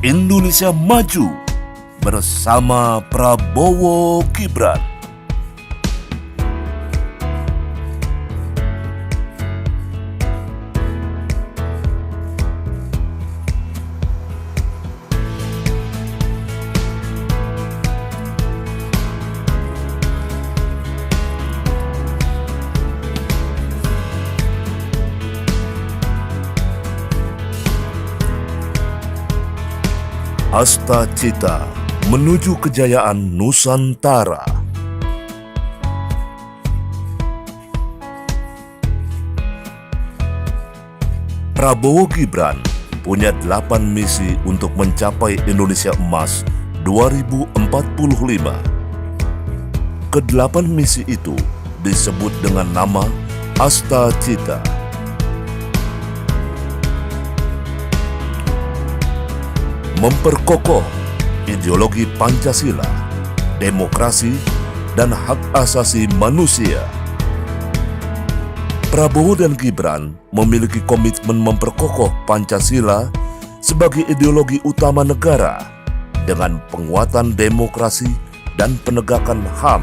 Indonesia Maju bersama Prabowo Gibran. Hasta Cita menuju kejayaan Nusantara. Prabowo Gibran punya 8 misi untuk mencapai Indonesia Emas 2045. Kedelapan misi itu disebut dengan nama Hasta Cita. Memperkokoh ideologi Pancasila, demokrasi, dan hak asasi manusia. Prabowo dan Gibran memiliki komitmen memperkokoh Pancasila sebagai ideologi utama negara dengan penguatan demokrasi dan penegakan HAM.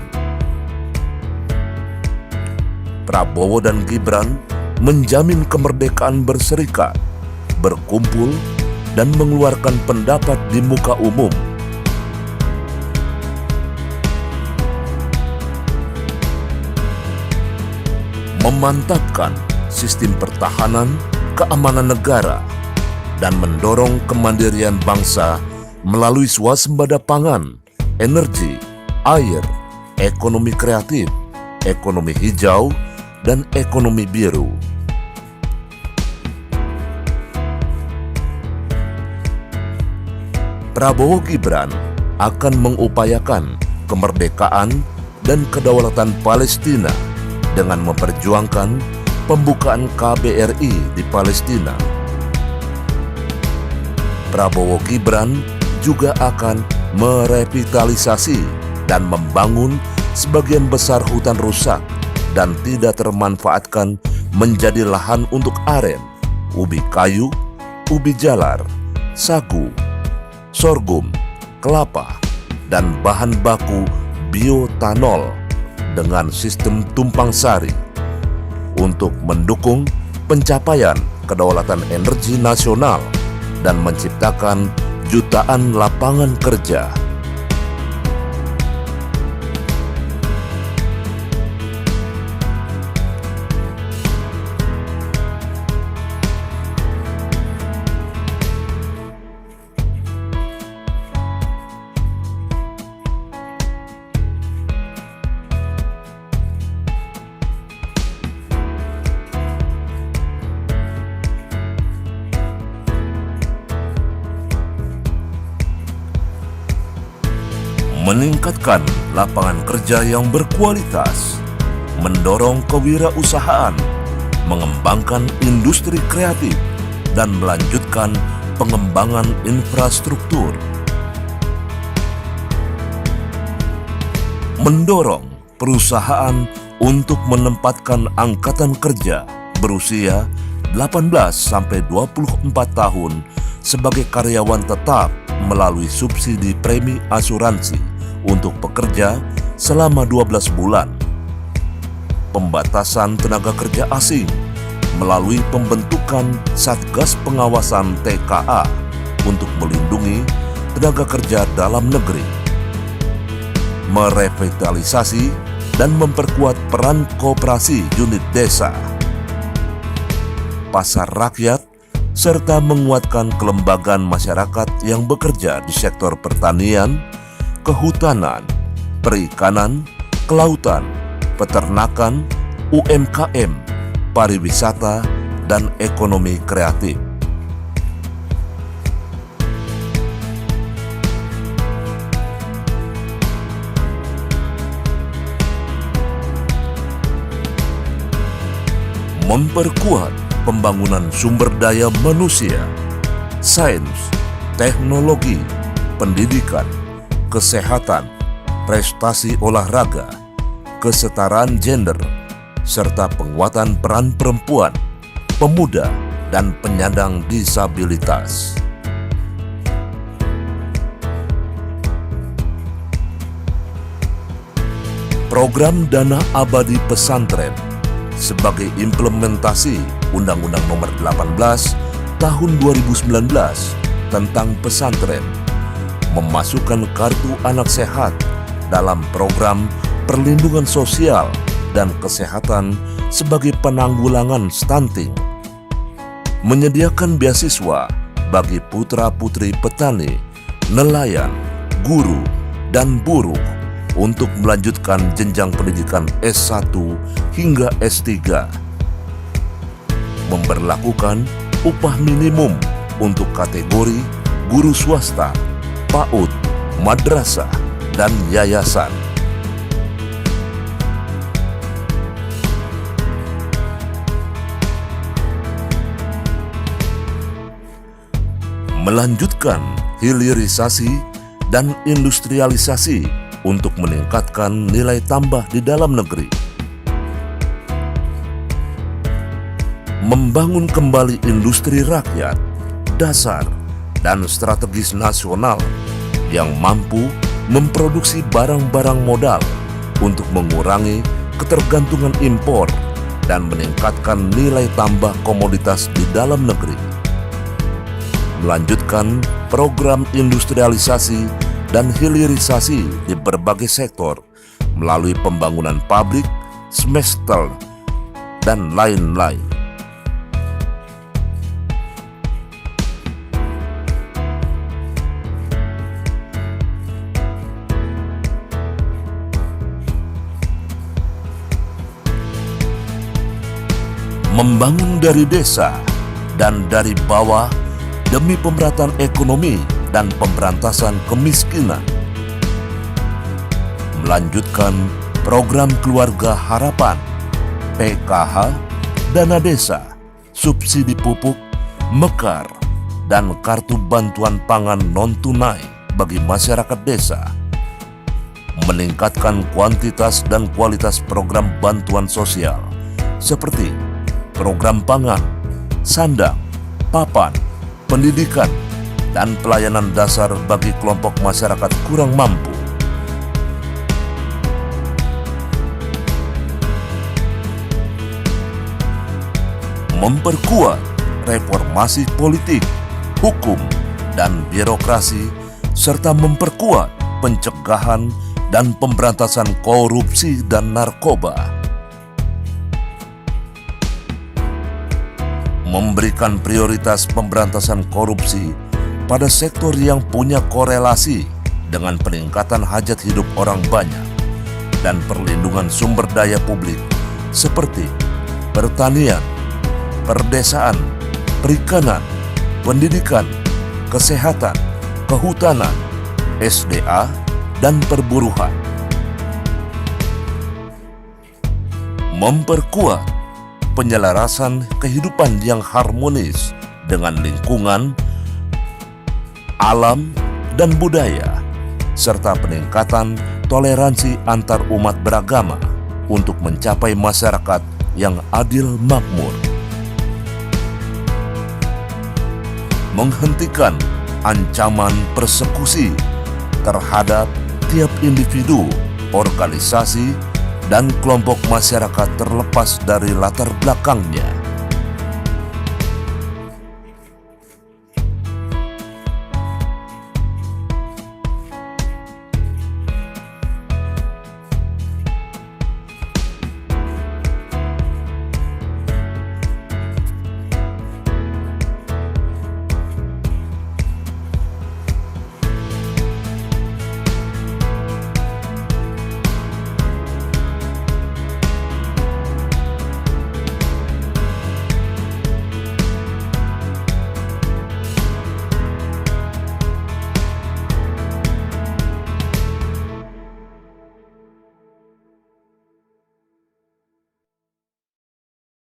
Prabowo dan Gibran menjamin kemerdekaan berserikat, berkumpul, dan mengeluarkan pendapat di muka umum. Memantapkan sistem pertahanan, keamanan negara, dan mendorong kemandirian bangsa melalui swasembada pangan, energi, air, ekonomi kreatif, ekonomi hijau, dan ekonomi biru. Prabowo Gibran akan mengupayakan kemerdekaan dan kedaulatan Palestina dengan memperjuangkan pembukaan KBRI di Palestina. Prabowo Gibran juga akan merevitalisasi dan membangun sebagian besar hutan rusak dan tidak termanfaatkan menjadi lahan untuk aren, ubi kayu, ubi jalar, sagu, sorghum, kelapa, dan bahan baku biotanol dengan sistem tumpang sari untuk mendukung pencapaian kedaulatan energi nasional dan menciptakan jutaan lapangan kerja. Meningkatkan lapangan kerja yang berkualitas, mendorong kewirausahaan, mengembangkan industri kreatif, dan melanjutkan pengembangan infrastruktur. Mendorong perusahaan untuk menempatkan angkatan kerja berusia 18-24 tahun sebagai karyawan tetap melalui subsidi premi asuransi untuk pekerja selama 12 bulan. Pembatasan tenaga kerja asing melalui pembentukan Satgas Pengawasan TKA untuk melindungi tenaga kerja dalam negeri. Merevitalisasi dan memperkuat peran koperasi unit desa, pasar rakyat, serta menguatkan kelembagaan masyarakat yang bekerja di sektor pertanian, kehutanan, perikanan, kelautan, peternakan, UMKM, pariwisata, dan ekonomi kreatif. Memperkuat pembangunan sumber daya manusia, sains, teknologi, pendidikan, kesehatan, prestasi olahraga, kesetaraan gender, serta penguatan peran perempuan, pemuda, dan penyandang disabilitas. Program Dana Abadi Pesantren sebagai implementasi Undang-Undang Nomor 18 Tahun 2019 tentang pesantren memasukkan kartu anak sehat dalam program perlindungan sosial dan kesehatan sebagai penanggulangan stunting, menyediakan beasiswa bagi putra-putri petani, nelayan, guru, dan buruh untuk melanjutkan jenjang pendidikan S1 hingga S3, memberlakukan upah minimum untuk kategori guru swasta, PAUD, madrasah, dan yayasan. Melanjutkan hilirisasi dan industrialisasi untuk meningkatkan nilai tambah di dalam negeri. Membangun kembali industri rakyat, dasar, dan strategis nasional yang mampu memproduksi barang-barang modal untuk mengurangi ketergantungan impor dan meningkatkan nilai tambah komoditas di dalam negeri. Melanjutkan program industrialisasi dan hilirisasi di berbagai sektor melalui pembangunan pabrik, smelter, dan lain-lain. Membangun dari desa dan dari bawah demi pemerataan ekonomi dan pemberantasan kemiskinan. Melanjutkan program Keluarga Harapan, PKH, dana desa, subsidi pupuk, mekar, dan kartu bantuan pangan non-tunai bagi masyarakat desa. Meningkatkan kuantitas dan kualitas program bantuan sosial seperti program pangan, sandang, papan, pendidikan, dan pelayanan dasar bagi kelompok masyarakat kurang mampu. Memperkuat reformasi politik, hukum, dan birokrasi, serta memperkuat pencegahan dan pemberantasan korupsi dan narkoba. Memberikan prioritas pemberantasan korupsi pada sektor yang punya korelasi dengan peningkatan hajat hidup orang banyak dan perlindungan sumber daya publik seperti pertanian, perdesaan, perikanan, pendidikan, kesehatan, kehutanan, SDA, dan perburuhan. Memperkuat penyelarasan kehidupan yang harmonis dengan lingkungan, alam, dan budaya, serta peningkatan toleransi antar umat beragama untuk mencapai masyarakat yang adil makmur. Menghentikan ancaman persekusi terhadap tiap individu, organisasi, dan kelompok masyarakat terlepas dari latar belakangnya.